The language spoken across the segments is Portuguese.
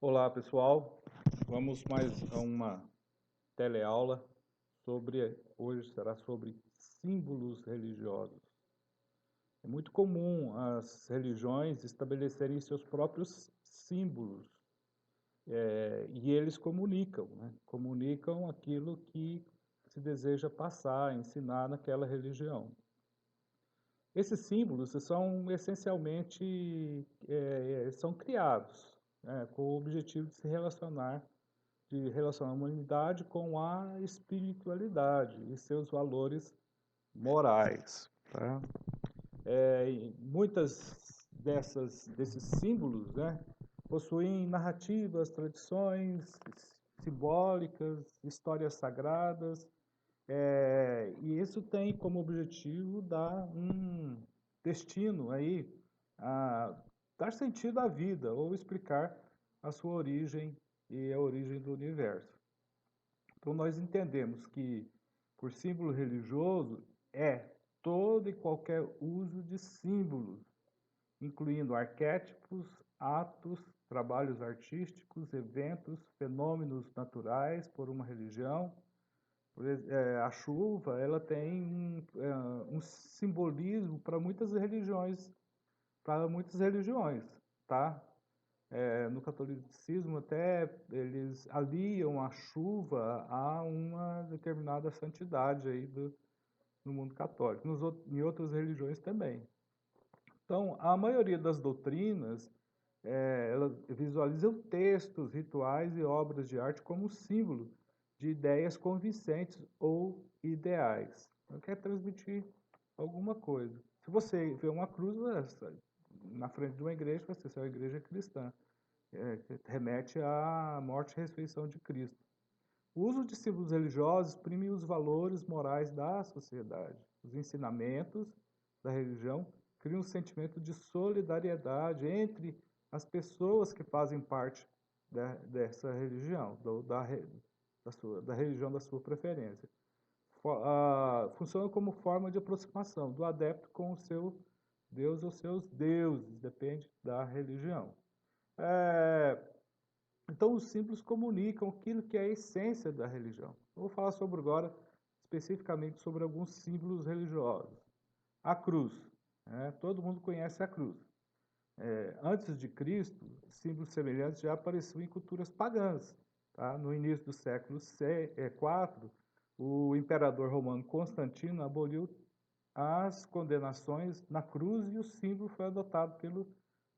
Olá, pessoal. Vamos mais a uma teleaula hoje será sobre símbolos religiosos. É muito comum as religiões estabelecerem seus próprios símbolos, e eles comunicam, né? Comunicam aquilo que se deseja passar, ensinar naquela religião. Esses símbolos são essencialmente são criados, né, com o objetivo de relacionar a humanidade com a espiritualidade e seus valores morais. Tá? E muitas desses símbolos, né, possuem narrativas, tradições simbólicas, histórias sagradas, e isso tem como objetivo dar um destino aí, a dar sentido à vida ou explicar a sua origem e a origem do universo. Então nós entendemos que por símbolo religioso é todo e qualquer uso de símbolos, incluindo arquétipos, atos, trabalhos artísticos, eventos, fenômenos naturais por uma religião. A chuva, ela tem um simbolismo para muitas religiões, tá? No catolicismo até eles aliam a chuva a uma determinada santidade aí no mundo católico, em outras religiões também. Então, a maioria das doutrinas, elas visualizam textos, rituais e obras de arte como símbolo de ideias convincentes ou ideais. Ela quer transmitir alguma coisa. Se você vê uma cruz na frente de uma igreja, vai ser uma igreja cristã. Que remete à morte e ressurreição de Cristo. O uso de símbolos religiosos exprime os valores morais da sociedade. Os ensinamentos da religião criam um sentimento de solidariedade entre as pessoas que fazem parte dessa religião, da religião da sua preferência. Funciona como forma de aproximação do adepto com o seu Deus ou seus deuses, depende da religião. É, então, os símbolos comunicam aquilo que é a essência da religião. Eu vou falar sobre agora, especificamente, sobre alguns símbolos religiosos. A cruz. Né? Todo mundo conhece a cruz. Antes de Cristo, símbolos semelhantes já apareciam em culturas pagãs. Tá? No início do século IV, o imperador romano Constantino aboliu as condenações na cruz e o símbolo foi adotado pelo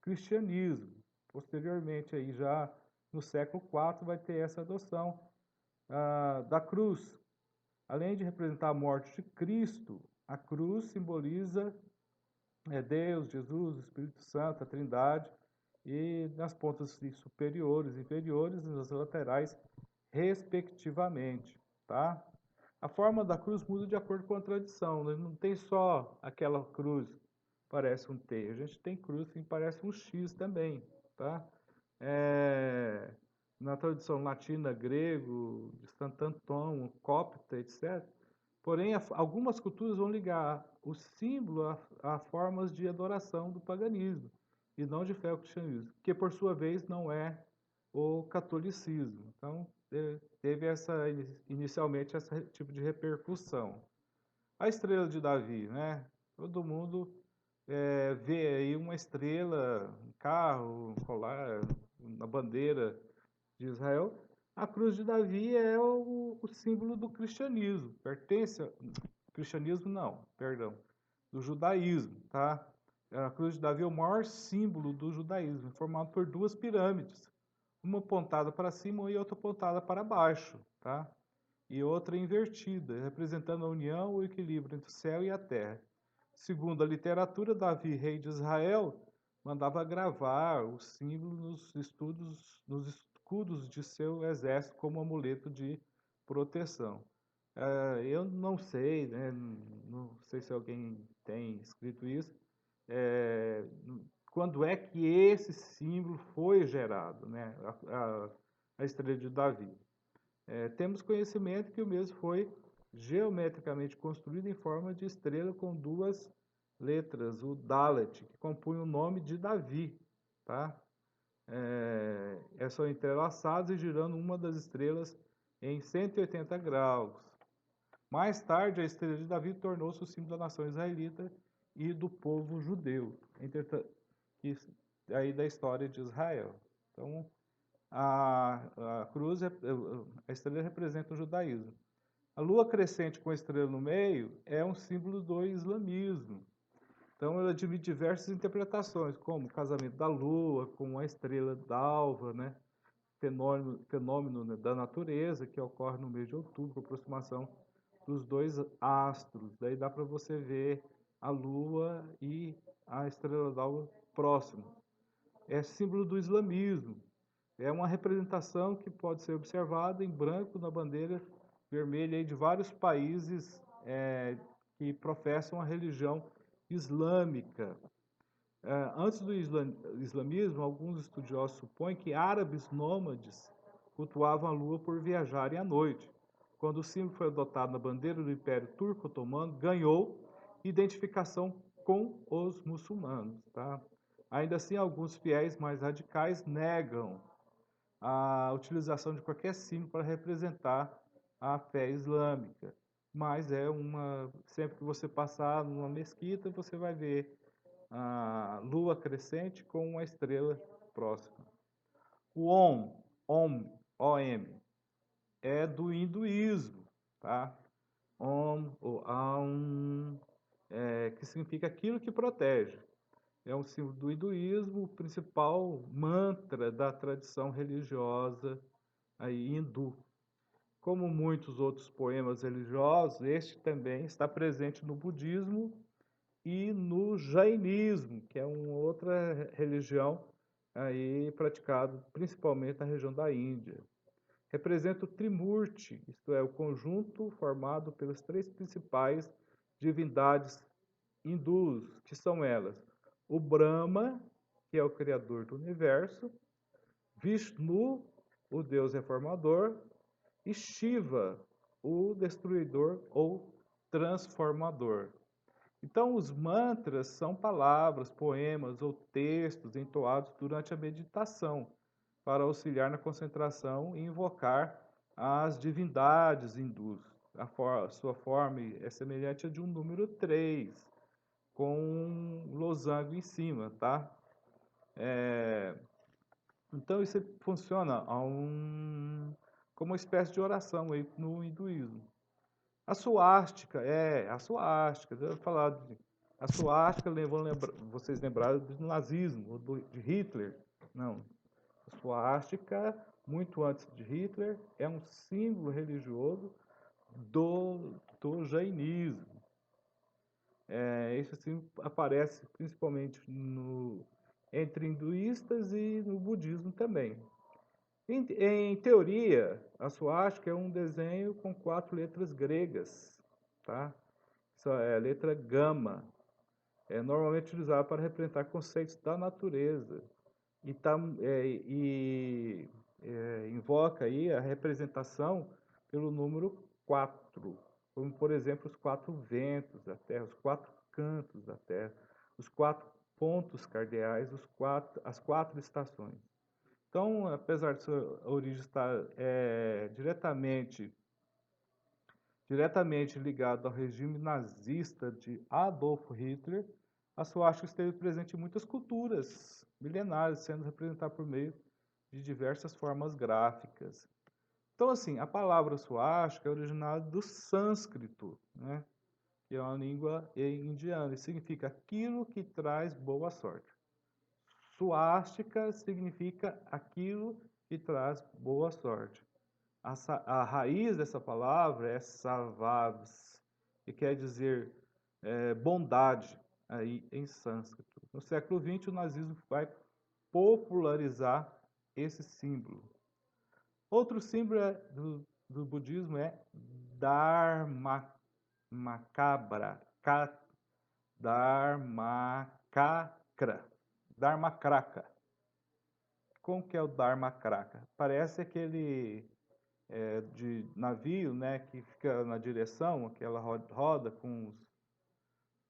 cristianismo. Posteriormente, aí já no século IV, vai ter essa adoção da cruz. Além de representar a morte de Cristo, a cruz simboliza Deus, Jesus, o Espírito Santo, a Trindade, e nas pontas superiores e inferiores, nas laterais, respectivamente. Tá? A forma da cruz muda de acordo com a tradição. Né? Não tem só aquela cruz parece um T. A gente tem cruz que parece um X também. Tá? Na tradição latina, grego, de Santo Antônio, cópita, etc. Porém, algumas culturas vão ligar o símbolo a formas de adoração do paganismo e não de fé ao cristianismo, que por sua vez não é o catolicismo. Então, teve inicialmente esse tipo de repercussão. A estrela de Davi, né? Todo mundo vê aí uma estrela, um carro, um colar, na bandeira de Israel. A cruz de Davi é o símbolo do cristianismo. Pertence ao cristianismo não, perdão, do judaísmo, tá? A cruz de Davi é o maior símbolo do judaísmo, formado por duas pirâmides, uma apontada para cima e outra apontada para baixo, tá? E outra invertida, representando a união ou equilíbrio entre o céu e a terra. Segundo a literatura, Davi, rei de Israel, mandava gravar o símbolo nos escudos de seu exército como amuleto de proteção. Eu não sei, né, não sei se alguém tem escrito isso, é, quando é que esse símbolo foi gerado, né, a estrela de Davi. Temos conhecimento que o mesmo foi geometricamente construído em forma de estrela com duas letras, o Dalet, que compunha o nome de Davi, tá? são entrelaçados e girando uma das estrelas em 180 graus. Mais tarde, a estrela de Davi tornou-se o símbolo da nação israelita e do povo judeu, aí da história de Israel. Então, a cruz, a estrela representa o judaísmo. A lua crescente com a estrela no meio é um símbolo do islamismo. Então, ela admite diversas interpretações, como o casamento da lua com a estrela d'alva, né? Fenômeno, né, da natureza que ocorre no mês de outubro, com a aproximação dos dois astros. Daí dá para você ver a lua e a estrela d'alva próximo. É símbolo do islamismo. É uma representação que pode ser observada em branco na bandeira vermelha aí de vários países que professam a religião islâmica. Antes do islamismo, alguns estudiosos supõem que árabes nômades cultuavam a lua por viajarem à noite. Quando o símbolo foi adotado na bandeira do Império Turco-Otomano, ganhou identificação com os muçulmanos. Tá? Ainda assim, alguns fiéis mais radicais negam a utilização de qualquer símbolo para representar a fé islâmica. Mas sempre que você passar numa mesquita, você vai ver a lua crescente com uma estrela próxima. O Om, é do hinduísmo, tá? Om, ou Aum, que significa aquilo que protege. É um símbolo do hinduísmo, o principal mantra da tradição religiosa aí hindu. Como muitos outros poemas religiosos, este também está presente no budismo e no jainismo, que é uma outra religião aí praticada principalmente na região da Índia. Representa o Trimurti, isto é, o conjunto formado pelas três principais divindades hindus, que são elas: o Brahma, que é o criador do universo, Vishnu, o deus reformador, e Shiva, o destruidor ou transformador. Então, os mantras são palavras, poemas ou textos entoados durante a meditação para auxiliar na concentração e invocar as divindades hindus. Sua forma é semelhante a de um número 3, com um losango em cima, tá? Então, isso funciona como uma espécie de oração aí no hinduísmo. A suástica, eu ia falar a suástica, vocês lembraram do nazismo, de Hitler. Não, a suástica, muito antes de Hitler, é um símbolo religioso do jainismo. Esse símbolo aparece principalmente entre hinduístas e no budismo também. Em teoria, a suástica é um desenho com 4 letras gregas, tá? Isso é a letra gama. É normalmente utilizada para representar conceitos da natureza e invoca aí a representação pelo número 4, como por exemplo os 4 ventos da Terra, os 4 cantos da Terra, os 4 pontos cardeais, as 4 estações. Então, apesar de sua origem estar diretamente ligado ao regime nazista de Adolf Hitler, a suástica esteve presente em muitas culturas milenares, sendo representada por meio de diversas formas gráficas. Então, assim, a palavra suástica é originada do sânscrito, né? Que é uma língua indiana, e significa aquilo que traz boa sorte. Suástica significa aquilo que traz boa sorte. A raiz dessa palavra é savavs, que quer dizer bondade, aí em sânscrito. No século XX, o nazismo vai popularizar esse símbolo. Outro símbolo do budismo é Dharmakabra, Dharmakraka. Como que é o Dharmakraka? Parece aquele de navio, né, que fica na direção, aquela roda com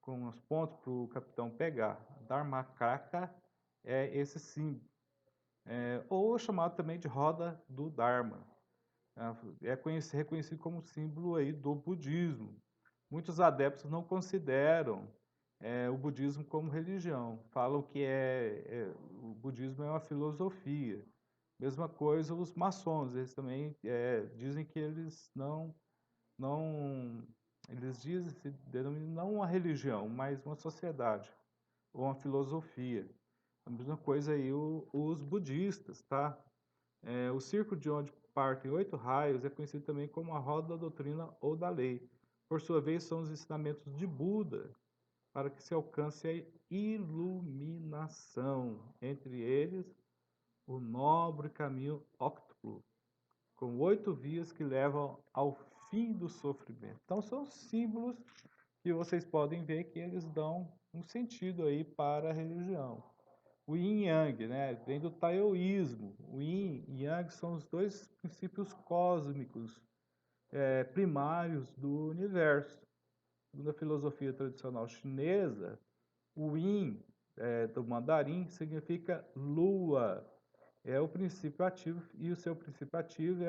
os pontos para o capitão pegar. Dharmakraka é esse símbolo. ou chamado também de roda do Dharma. Reconhecido como símbolo aí do budismo. Muitos adeptos não consideram o budismo como religião, falam que o budismo é uma filosofia. Mesma coisa os maçons, eles também dizem que eles não, eles dizem, se denominam não uma religião, mas uma sociedade, ou uma filosofia. A mesma coisa aí os budistas, tá? O círculo de onde partem 8 raios é conhecido também como a roda da doutrina ou da lei. Por sua vez, são os ensinamentos de Buda para que se alcance a iluminação. Entre eles, o nobre caminho óctuplo, com 8 vias que levam ao fim do sofrimento. Então, são símbolos que vocês podem ver que eles dão um sentido aí para a religião. O Yin e Yang, né, vem do taoísmo. O Yin e Yang são os dois princípios cósmicos primários do universo. Segundo a filosofia tradicional chinesa, o Yin do mandarim significa lua, é o princípio ativo, e o seu princípio ativo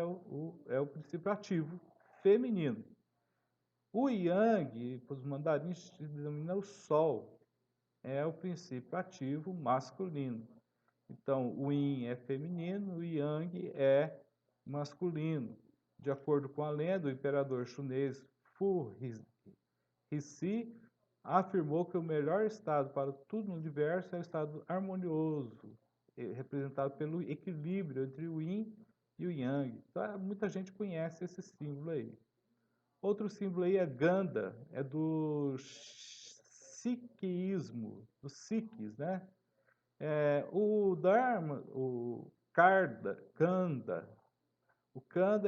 é o princípio ativo feminino. O Yang, para os mandarins, se denomina o sol, é o princípio ativo masculino. Então, o Yin é feminino, o Yang é masculino. De acordo com a lenda, o imperador chinês Fu Hixi afirmou que o melhor estado para tudo no universo é o estado harmonioso, representado pelo equilíbrio entre o Yin e o Yang. Então, muita gente conhece esse símbolo aí. Outro símbolo aí é Ganda, é do sikhismo, dos Sikhs, né? O Dharma, o Kanda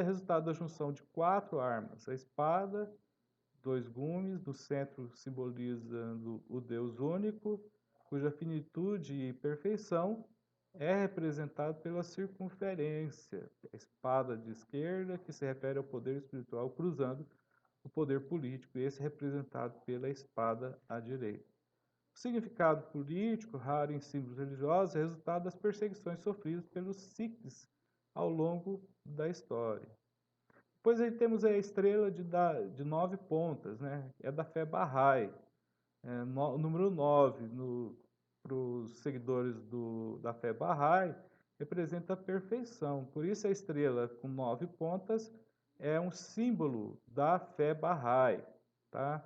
é resultado da junção de 4 armas, a espada, 2 gumes, no centro simbolizando o Deus único, cuja finitude e perfeição é representado pela circunferência, a espada de esquerda, que se refere ao poder espiritual, cruzando o poder político, esse representado pela espada à direita. O significado político, raro em símbolos religiosos, é resultado das perseguições sofridas pelos Sikhs ao longo da história. Depois aí temos a estrela de 9 pontas, né? É da fé Bahá'í, número 9, para os seguidores da fé Bahá'í, representa a perfeição. Por isso a estrela com 9 pontas é um símbolo da fé Bahá'í, tá?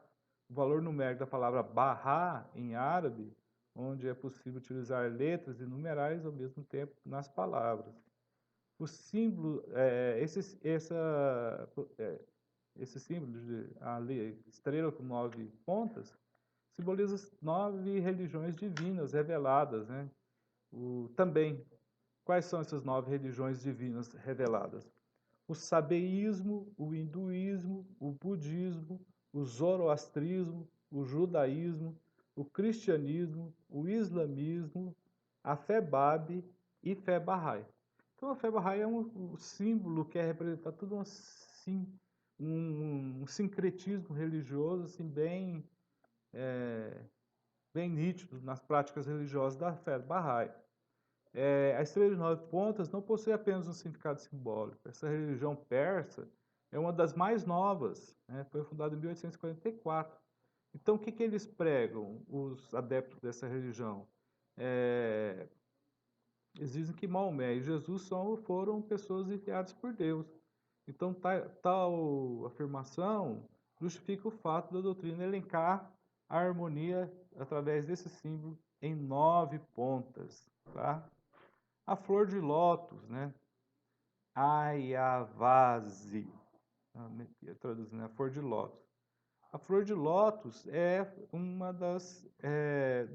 O valor numérico da palavra Bahá em árabe, onde é possível utilizar letras e numerais ao mesmo tempo nas palavras. O símbolo, esse símbolo de estrela com 9 pontas, simboliza as 9 religiões divinas reveladas, né? Também, quais são essas 9 religiões divinas reveladas? O sabeísmo, o hinduísmo, o budismo, o zoroastrismo, o judaísmo, o cristianismo, o islamismo, a fé Babi e fé Bahá'í. Então a fé Bahá'í é um símbolo que representa tudo um sincretismo religioso assim, bem nítido nas práticas religiosas da fé Bahá'í. A estrela de 9 pontas não possui apenas um significado simbólico. Essa religião persa é uma das mais novas, né? Foi fundada em 1844. Então, o que eles pregam, os adeptos dessa religião? Eles dizem que Maomé e Jesus foram pessoas enviadas por Deus. Então, tal afirmação justifica o fato da doutrina elencar a harmonia através desse símbolo em 9 pontas, tá? A flor de lótus, né? Ayavase, traduzindo, a flor de lótus. A flor de lótus é uma dos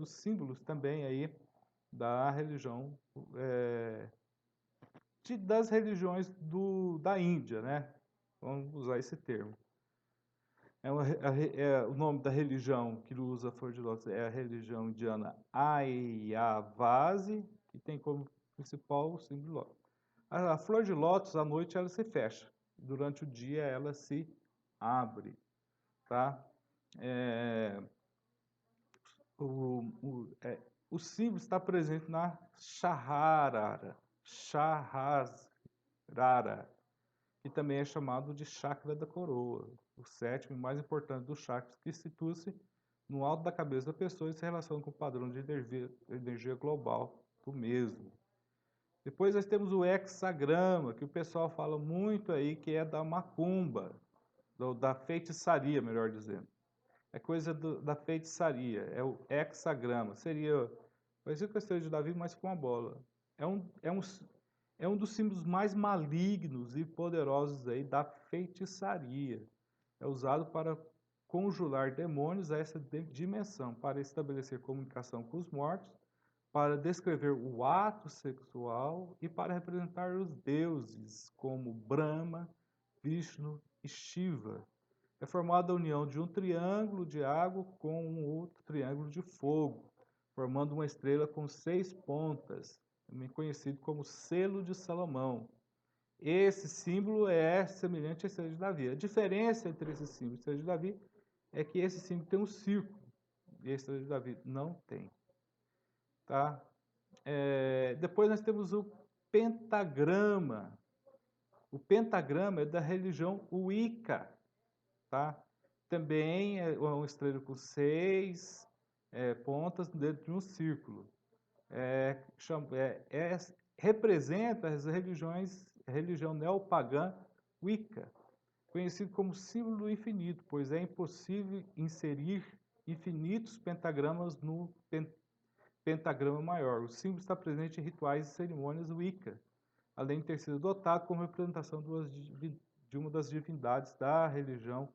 símbolos também aí da religião, das religiões da Índia, né? Vamos usar esse termo. O nome da religião que usa a flor de lótus é a religião indiana Ayavase, que tem como principal o símbolo lótus. A flor de lótus, à noite, ela se fecha. Durante o dia, ela se abre, tá? O símbolo está presente na Shaharara. Sahasrara, que também é chamado de chakra da coroa, o sétimo e mais importante dos chakras, que situa-se no alto da cabeça da pessoa e se relaciona com o padrão de energia global do mesmo. Depois nós temos o hexagrama, que o pessoal fala muito aí, que é da macumba, da feitiçaria, melhor dizendo. É coisa da feitiçaria, é o hexagrama. Seria parecido com a estrela de Davi, mas com a bola. É um dos símbolos mais malignos e poderosos aí da feitiçaria. É usado para conjurar demônios a essa dimensão, para estabelecer comunicação com os mortos, para descrever o ato sexual e para representar os deuses como Brahma, Vishnu e Shiva. É formada a união de um triângulo de água com um outro triângulo de fogo, formando uma estrela com 6 pontas, também conhecido como selo de Salomão. Esse símbolo é semelhante à estrela de Davi. A diferença entre esse símbolo e a estrela de Davi é que esse símbolo tem um círculo e a estrela de Davi não tem. Tá? Depois nós temos o pentagrama. O pentagrama é da religião Wicca. Tá? Também é uma estrela com 6 pontas dentro de um círculo. Representa as religião neopagã Wicca, conhecido como símbolo do infinito, pois é impossível inserir infinitos pentagramas no pentagrama maior. O símbolo está presente em rituais e cerimônias Wicca, além de ter sido adotado como representação de uma das divindades da religião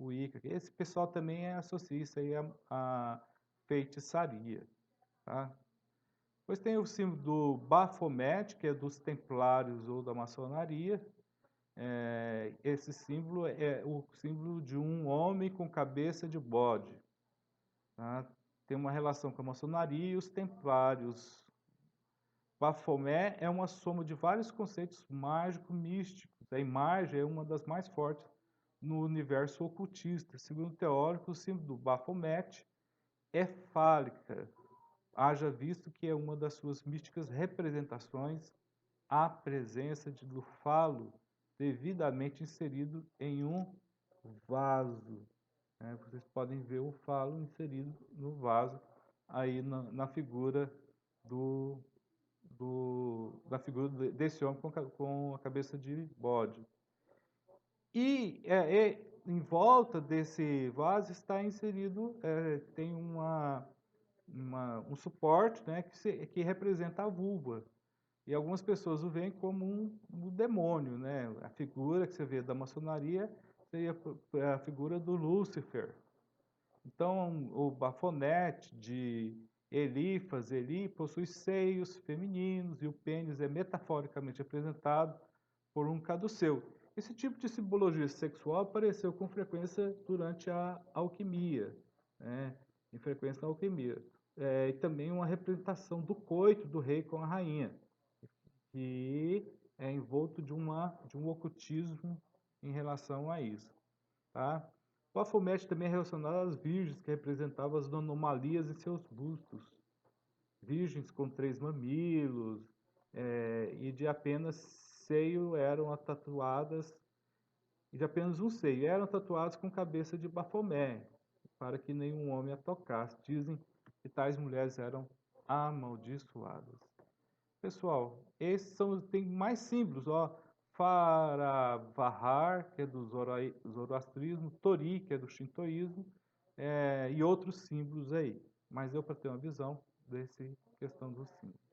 Wicca. Esse pessoal também associa isso aí a feitiçaria. Tá? Depois tem o símbolo do Baphomet, que é dos templários ou da maçonaria. Esse símbolo é o símbolo de um homem com cabeça de bode. Tá? Tem uma relação com a maçonaria e os templários. Baphomet é uma soma de vários conceitos mágico-místicos. A imagem é uma das mais fortes no universo ocultista. Segundo teóricos, o símbolo do Baphomet é fálica, haja visto que é uma das suas místicas representações a presença do falo devidamente inserido em um vaso. Vocês podem ver o falo inserido no vaso aí na figura da figura desse homem com a cabeça de bode. E em volta desse vaso está inserido, tem um suporte, né, que representa a vulva. E algumas pessoas o veem como um demônio, né? A figura que você vê da maçonaria seria a figura do Lúcifer. Então, o Bafonete de Eli possui seios femininos e o pênis é metaforicamente representado por um caduceu. Esse tipo de simbologia sexual apareceu com frequência durante a alquimia, né? Em frequência na alquimia. E também uma representação do coito do rei com a rainha, que é envolto de um ocultismo em relação a isso. Tá? O Baphomet também é relacionado às virgens, que representavam as anomalias em seus bustos. Virgens com 3 mamilos e de apenas seio eram tatuadas, e de apenas um seio, eram tatuadas com cabeça de Baphomet, para que nenhum homem a tocasse. Dizem que tais mulheres eram amaldiçoadas. Pessoal, tem mais símbolos, ó. Faravahar, que é do zoroastrismo, Tori, que é do shintoísmo, e outros símbolos aí. Mas deu para ter uma visão dessa questão dos símbolos.